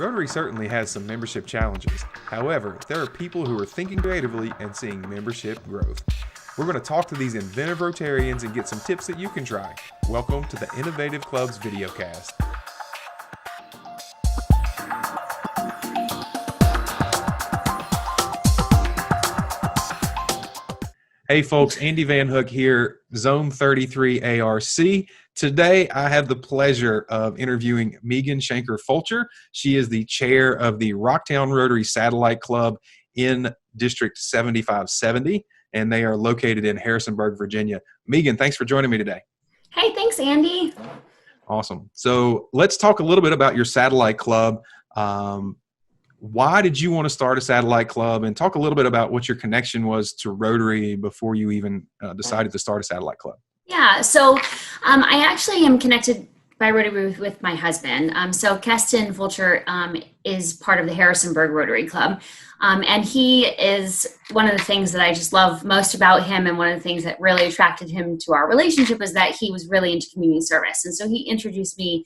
Rotary certainly has some membership challenges. However, there are people who are thinking creatively and seeing membership growth. We're going to talk to these inventive Rotarians and get some tips that you can try. Welcome to the Innovative Clubs videocast. Hey folks, Andy Van Hook here, Zone 33 ARC. Today I have the pleasure of interviewing Meghan Schenker Fulcher. She is the chair of the Rocktown Rotary Satellite Club in District 7570, and they are located in Harrisonburg, Virginia. Meghan, thanks for joining me today. Hey, thanks, Andy. Awesome. So let's talk a little bit about your satellite club. Why did you want to start a satellite club, and talk a little bit about what your connection was to Rotary before you even decided to start a satellite club? Yeah, so I actually am connected by Rotary with my husband. So Keston Fulcher is part of the Harrisonburg Rotary Club. And he is one of the things that I just love most about him, and one of the things that really attracted him to our relationship was that he was really into community service. And so he introduced me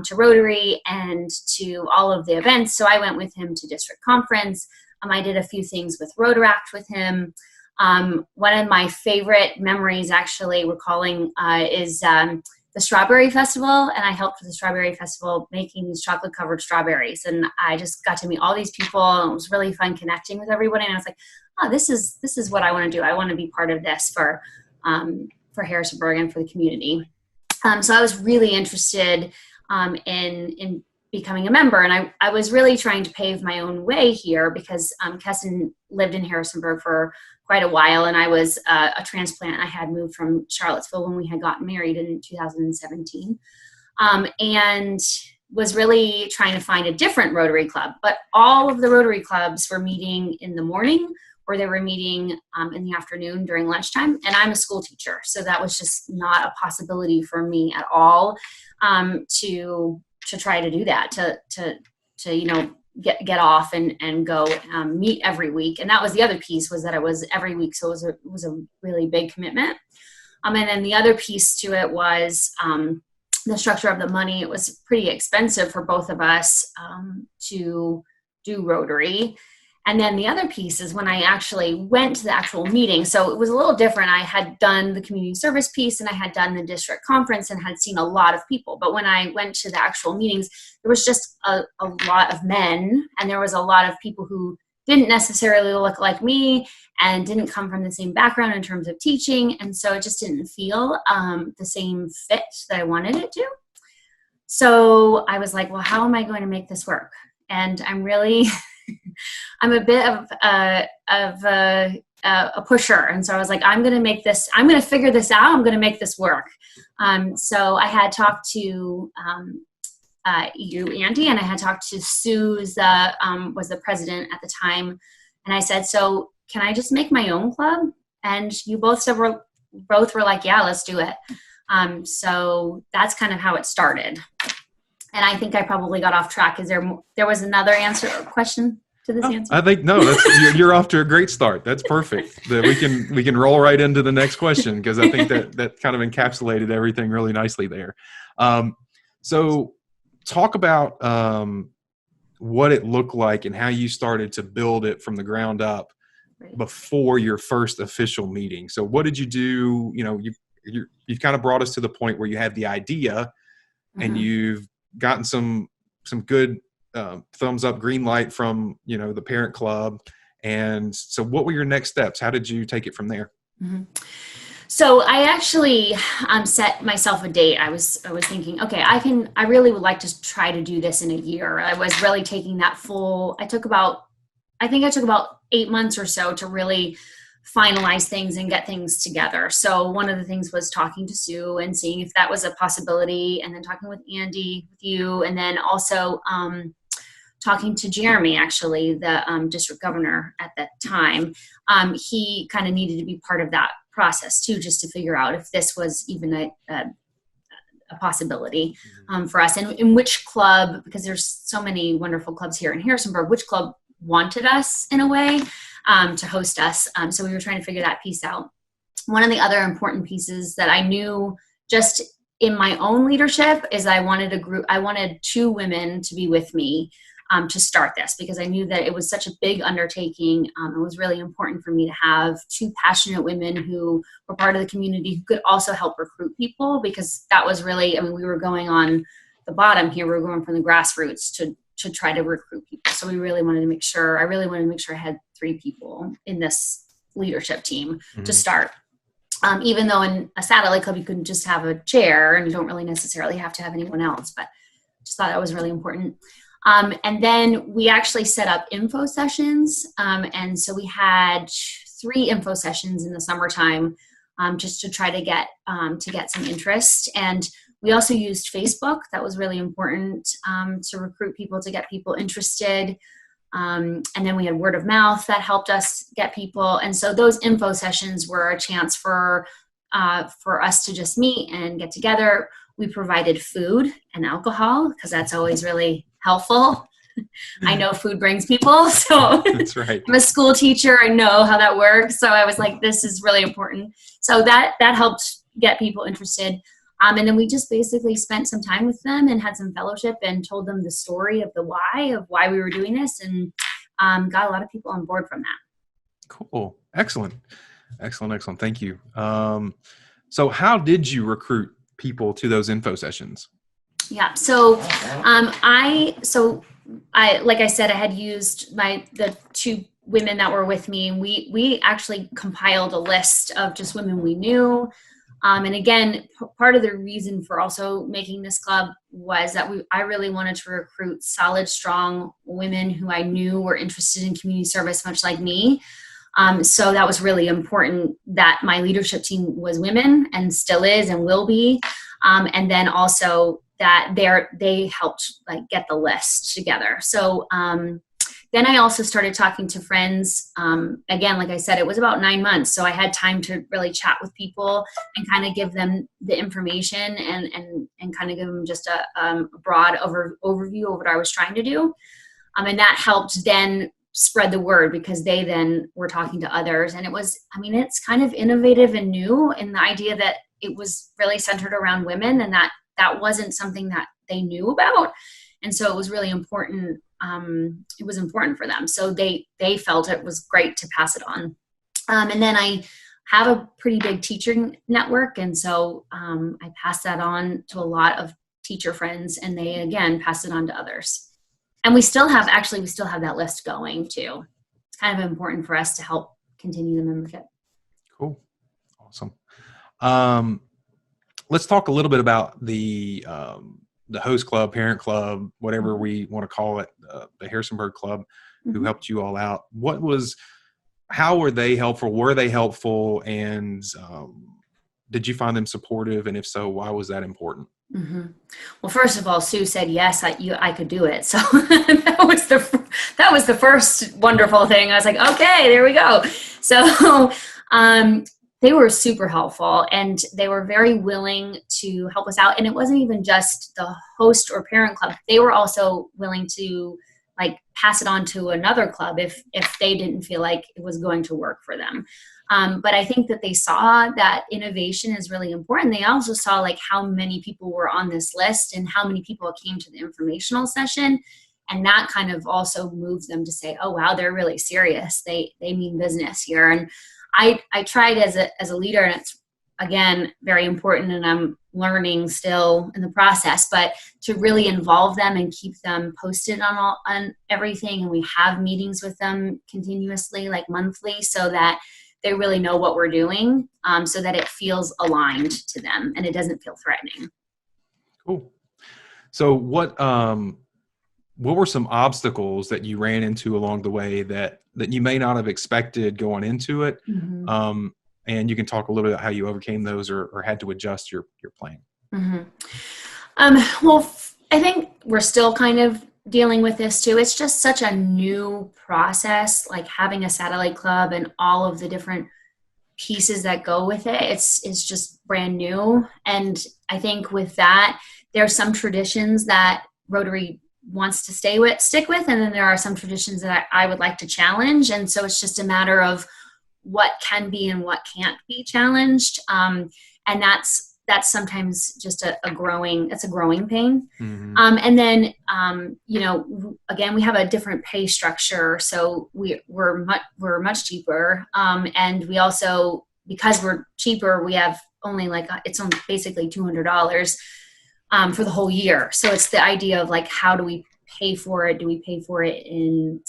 to Rotary and to all of the events. So I went with him to district conference. I did a few things with Rotaract with him. One of my favorite memories, actually, recalling is the Strawberry Festival. And I helped with the Strawberry Festival making these chocolate-covered strawberries. And I just got to meet all these people, and it was really fun connecting with everybody. And I was like, oh, this is what I want to do. I want to be part of this for Harrisonburg and for the community. So I was really interested in becoming a member. And I was really trying to pave my own way here because Keston lived in Harrisonburg for quite a while, and I was a transplant. I had moved from Charlottesville when we had gotten married in 2017, and was really trying to find a different Rotary Club. But all of the Rotary Clubs were meeting in the morning, or they were meeting in the afternoon during lunchtime, and I'm a school teacher, so that was just not a possibility for me at all to try to do that, to get off and go meet every week. And that was the other piece, was that it was every week, so it was a really big commitment. And then the other piece to it was the structure of the money. It was pretty expensive for both of us to do Rotary. And then the other piece is when I actually went to the actual meeting. So it was a little different. I had done the community service piece, and I had done the district conference and had seen a lot of people. But when I went to the actual meetings, there was just a lot of men, and there was a lot of people who didn't necessarily look like me and didn't come from the same background in terms of teaching. And so it just didn't feel the same fit that I wanted it to. So I was like, well, how am I going to make this work? And I'm a bit of a pusher. And so I was like, I'm going to figure this out. I'm going to make this work. So I had talked to you, Andy, and I had talked to Sue, was the president at the time. And I said, so can I just make my own club? And you both were like, yeah, let's do it. So that's kind of how it started. And I think I probably got off track. There was another question to this answer? I think no. You're off to a great start. That's perfect. We can roll right into the next question, because I think that kind of encapsulated everything really nicely there. So talk about what it looked like and how you started to build it from the ground up before your first official meeting. So what did you do? You've kind of brought us to the point where you had the idea, and you've gotten some good thumbs up, green light from the parent club. And so what were your next steps? How did you take it from there? So I actually set myself a date. I was thinking, okay, I really would like to try to do this in a year. I was really taking that I took about 8 months or so to really finalize things and get things together. So one of the things was talking to Sue and seeing if that was a possibility, and then talking with Andy, with you, and then also talking to Jeremy, actually, the district governor at that time. He kind of needed to be part of that process too, just to figure out if this was even a possibility for us, and in which club, because there's so many wonderful clubs here in Harrisonburg, which club wanted us in a way to host us. So we were trying to figure that piece out. One of the other important pieces that I knew just in my own leadership is I wanted 2 women to be with me to start this, because I knew that it was such a big undertaking. It was really important for me to have 2 passionate women who were part of the community who could also help recruit people, because that was really, we were going on the bottom here. We were going from the grassroots to try to recruit people. So I really wanted to make sure I had 3 people in this leadership team to start. Even though in a satellite club, you can just have a chair and you don't really necessarily have to have anyone else, but just thought that was really important. And then we actually set up info sessions. And so we had 3 info sessions in the summertime, just to try to get some interest. And we also used Facebook. That was really important, to recruit people, to get people interested. And then we had word of mouth that helped us get people. And so those info sessions were a chance for us to just meet and get together. We provided food and alcohol, because that's always really helpful. I know food brings people, so that's right. I'm a school teacher. I know how that works. So I was like, this is really important. So that helped get people interested. And then we just basically spent some time with them and had some fellowship and told them the story of why we were doing this, and got a lot of people on board from that. Cool. Excellent. Thank you. So how did you recruit people to those info sessions? Yeah. So I like I said, I had used the 2 women that were with me, and we actually compiled a list of just women we knew. And again, part of the reason for also making this club was that I really wanted to recruit solid, strong women who I knew were interested in community service, much like me. So that was really important, that my leadership team was women and still is and will be. And then also that they helped get the list together. So then I also started talking to friends. Again, like I said, it was about 9 months. So I had time to really chat with people and kind of give them the information and kind of give them just a broad overview of what I was trying to do. And that helped then spread the word, because they then were talking to others. And it was, it's kind of innovative and new in the idea that it was really centered around women, and that wasn't something that they knew about. And so it was really important. It was important for them. So they felt it was great to pass it on. And then I have a pretty big teaching network. And so I passed that on to a lot of teacher friends, and they, again, passed it on to others. And we still have that list going too. It's kind of important for us to help continue the membership. Cool. Awesome. Let's talk a little bit about the host club, parent club, whatever we want to call it, the Harrisonburg Club, who helped you all out. How were they helpful? Were they helpful? And did you find them supportive? And if so, why was that important? Mm-hmm. Well, first of all, Sue said, yes, I could do it. So that was the first wonderful thing. I was like, okay, there we go. So they were super helpful, and they were very willing to help us out. And it wasn't even just the host or parent club. They were also willing to pass it on to another club if they didn't feel like it was going to work for them. But I think that they saw that innovation is really important. They also saw how many people were on this list and how many people came to the informational session. And that kind of also moved them to say, oh, wow, they're really serious. They mean business here. And I tried as a leader, and it's, again, very important, and I'm learning still in the process, but to really involve them and keep them posted on everything. And we have meetings with them continuously, monthly, so that they really know what we're doing, so that it feels aligned to them and it doesn't feel threatening. Cool. So what were some obstacles that you ran into along the way that you may not have expected going into it? Mm-hmm. And you can talk a little bit about how you overcame those or had to adjust your plan. Mm-hmm. Well, I think we're still kind of dealing with this too. It's just such a new process, having a satellite club and all of the different pieces that go with it. It's just brand new. And I think with that, there are some traditions that Rotary wants to stick with, and then there are some traditions that I would like to challenge. And so it's just a matter of what can be and what can't be challenged. And that's that's sometimes just a growing pain. Mm-hmm. And then, again, we have a different pay structure. So we're much cheaper. And we also, because we're cheaper, we have only it's only basically $200 for the whole year. So it's the idea of how do we pay for it? Do we pay for it in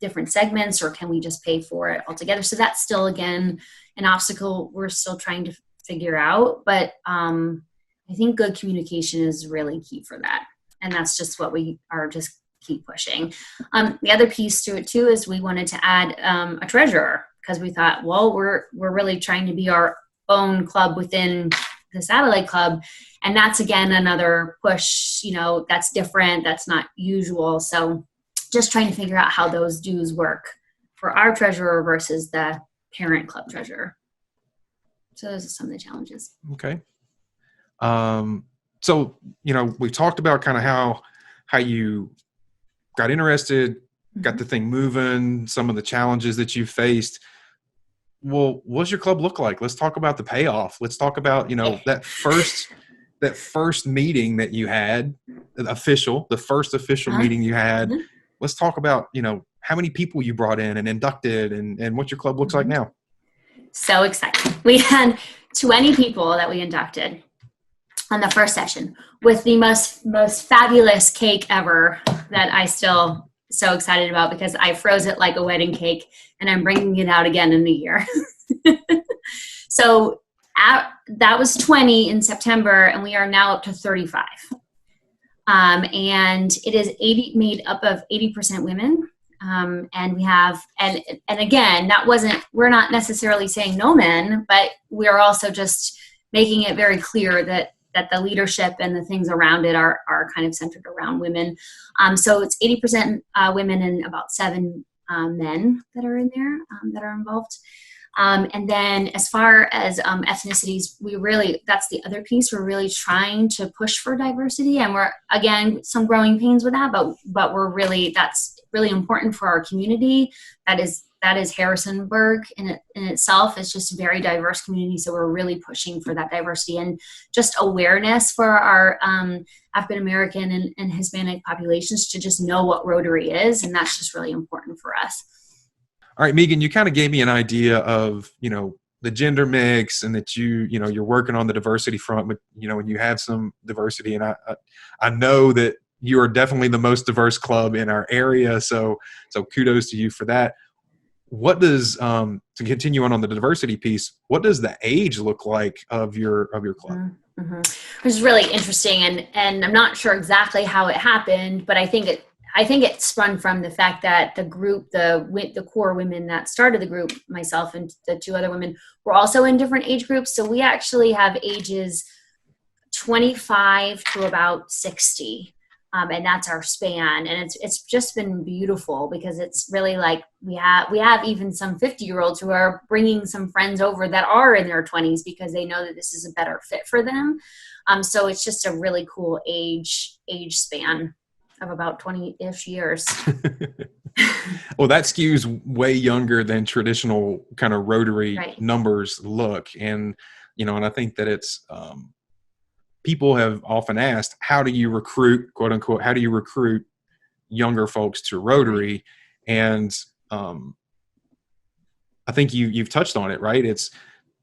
different segments, or can we just pay for it altogether? So that's still, again, an obstacle we're still trying to figure out. But I think good communication is really key for that. And that's just what we are just keep pushing. The other piece to it too is we wanted to add a treasurer, because we thought, well, we're really trying to be our own club within the satellite club. And that's, again, another push, that's different. That's not usual. So just trying to figure out how those dues work for our treasurer versus the parent club treasurer. So those are some of the challenges. Okay. So, we talked about kind of how you got interested, got the thing moving, some of the challenges that you faced. Well, what does your club look like? Let's talk about the payoff. Let's talk about, that first meeting that you had, the first official meeting you had. Let's talk about, how many people you brought in and inducted and what your club looks like now. So exciting. We had 20 people that we inducted on the first session with the most fabulous cake ever that I still so excited about, because I froze it like a wedding cake and I'm bringing it out again in a year. So that was 20 in September, and we are now up to 35. And it is made up of 80% women. And we have, and again, we're not necessarily saying no men, but we are also just making it very clear that the leadership and the things around it are kind of centered around women. So it's 80% women and about 7 men that are in there that are involved. And then as far as ethnicities, that's the other piece. We're really trying to push for diversity, and we're, again, some growing pains with that, but that's really important for our community. That is Harrisonburg in itself. It's just a very diverse community. So we're really pushing for that diversity and just awareness for our African-American and Hispanic populations to just know what Rotary is. And that's just really important for us. All right, Meghan, you kind of gave me an idea of, the gender mix, and that you're working on the diversity front, but, when you have some diversity, and I know that you are definitely the most diverse club in our area. So kudos to you for that. What does, to continue on the diversity piece, what does the age look like of your club? Mm-hmm. Which is really interesting. And I'm not sure exactly how it happened, but I think it spun from the fact that the group, the core women that started the group, myself and the 2 other women, were also in different age groups. So we actually have ages 25 to about 60. And that's our span. And it's just been beautiful, because it's really we have even some 50-year-olds who are bringing some friends over that are in their 20s, because they know that this is a better fit for them. So it's just a really cool age span of about 20-ish years. Well, that skews way younger than traditional kind of Rotary numbers look. And, and I think that it's, people have often asked, how do you recruit, quote unquote, how do you recruit younger folks to Rotary? And I think you've touched on it, right? It's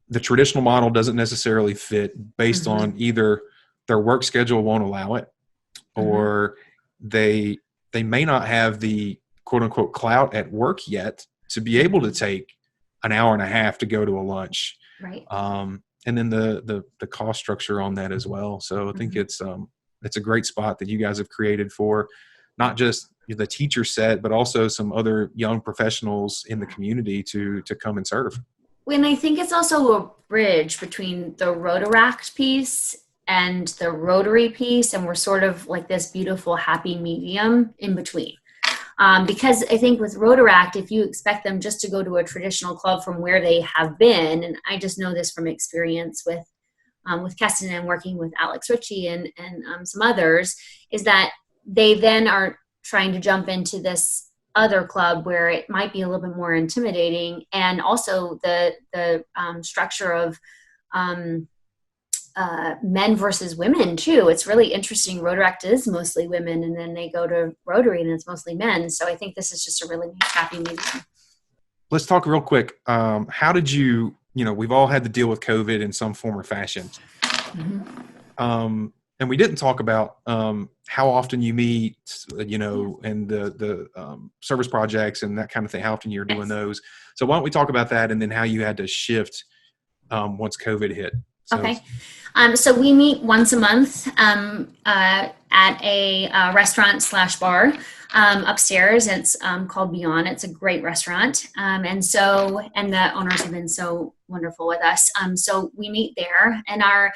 the traditional model doesn't necessarily fit based on either their work schedule won't allow it, or they may not have the quote unquote clout at work yet to be able to take an hour and a half to go to a lunch. Right. And then the cost structure on that as well. So I think it's a great spot that you guys have created for not just the teacher set, but also some other young professionals in the community to come and serve. And I think it's also a bridge between the Rotaract piece and the Rotary piece, and we're sort of like this beautiful happy medium in between. Because I think with Rotaract, if you expect them just to go to a traditional club from where they have been, and I just know this from experience with Keston and working with Alex Ritchie and some others, is that they then are trying to jump into this other club where it might be a little bit more intimidating, and also the structure of men versus women too. It's really interesting. Rotaract is mostly women, and then they go to Rotary and it's mostly men. So I think this is just a really nice happy medium. Let's talk real quick. How did we've all had to deal with COVID in some form or fashion. And we didn't talk about how often you meet, and the service projects and that kind of thing, how often you're doing those. So why don't we talk about that, and then how you had to shift once COVID hit. So, okay. So we meet once a month at a restaurant/bar upstairs. It's called Beyond. It's a great restaurant. And the owners have been so wonderful with us. So we meet there, and our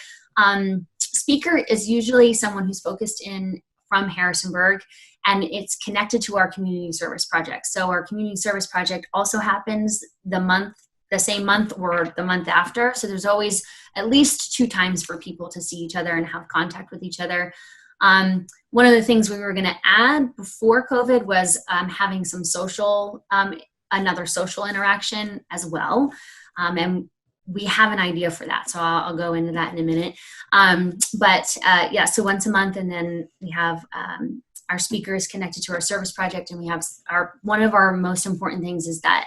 speaker is usually someone who's focused from Harrisonburg, and it's connected to our community service project. So our community service project also happens the same month or the month after. So there's always at least 2 times for people to see each other and have contact with each other. One of the things we were going to add before COVID was having some another social interaction as well. And we have an idea for that. So I'll go into that in a minute. So once a month, and then we have our speaker is connected to our service project, and we have one of our most important things is that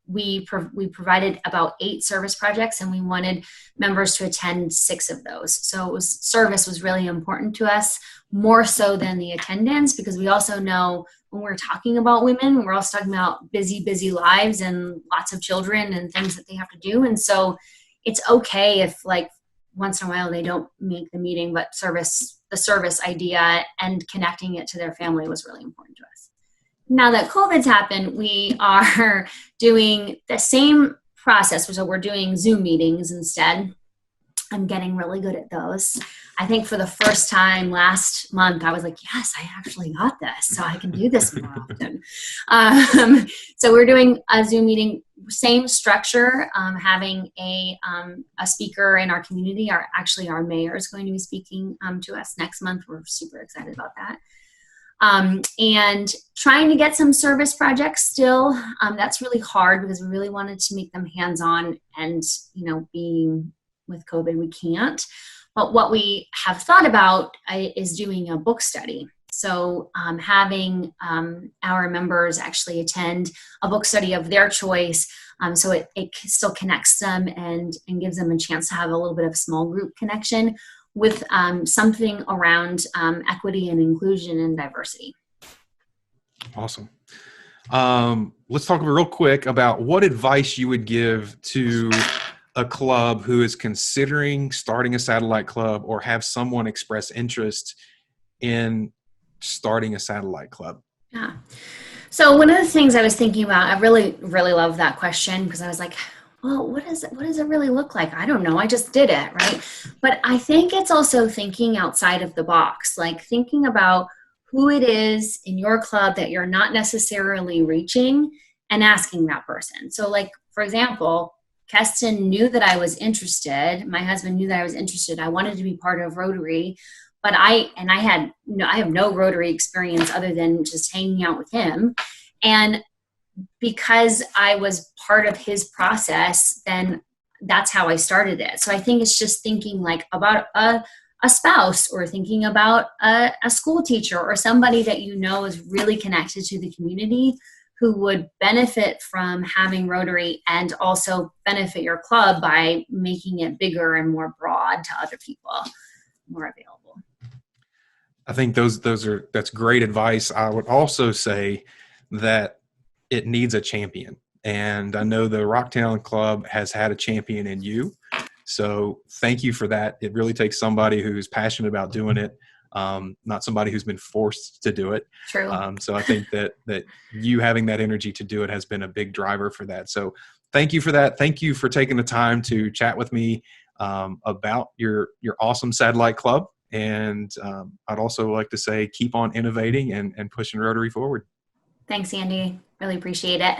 we provided about 8 service projects, and we wanted members to attend 6 of those. So service was really important to us, more so than the attendance, because we also know when we're talking about women, we're also talking about busy lives and lots of children and things that they have to do. And so it's okay if once in a while they don't make the meeting, but the service idea and connecting it to their family was really important to us. Now that COVID's happened, we are doing the same process. So we're doing Zoom meetings instead. I'm getting really good at those. I think for the first time last month, I was like, yes, I actually got this, so I can do this more often. So we're doing a Zoom meeting, same structure, having a speaker in our community. Our mayor is going to be speaking to us next month. We're super excited about that. And trying to get some service projects still. That's really hard because we really wanted to make them hands-on, and being with COVID, we can't. But what we have thought about is doing a book study. So having our members actually attend a book study of their choice, so it still connects them and gives them a chance to have a little bit of small group connection with something around equity and inclusion and diversity. Awesome. Let's talk real quick about what advice you would give to a club who is considering starting a satellite club, or have someone express interest in starting a satellite club. Yeah. So one of the things I was thinking about, I really, really love that question, because I was like, well, what does it really look like? I don't know. I just did it, right? But I think it's also thinking outside of the box, like thinking about who it is in your club that you're not necessarily reaching, and asking that person. So for example, Keston knew that I was interested. My husband knew that I was interested. I wanted to be part of Rotary, but I have no Rotary experience other than just hanging out with him. And because I was part of his process, then that's how I started it. So I think it's just thinking about a spouse, or thinking about a school teacher, or somebody that is really connected to the community, who would benefit from having Rotary, and also benefit your club by making it bigger and more broad to other people, more available. I think that's great advice. I would also say that it needs a champion. And I know the Rocktown Club has had a champion in you. So thank you for that. It really takes somebody who's passionate about doing it, not somebody who's been forced to do it. True. So I think that you having that energy to do it has been a big driver for that. So thank you for that. Thank you for taking the time to chat with me about your awesome satellite club. And I'd also like to say, keep on innovating and pushing Rotary forward. Thanks, Andy. Really appreciate it.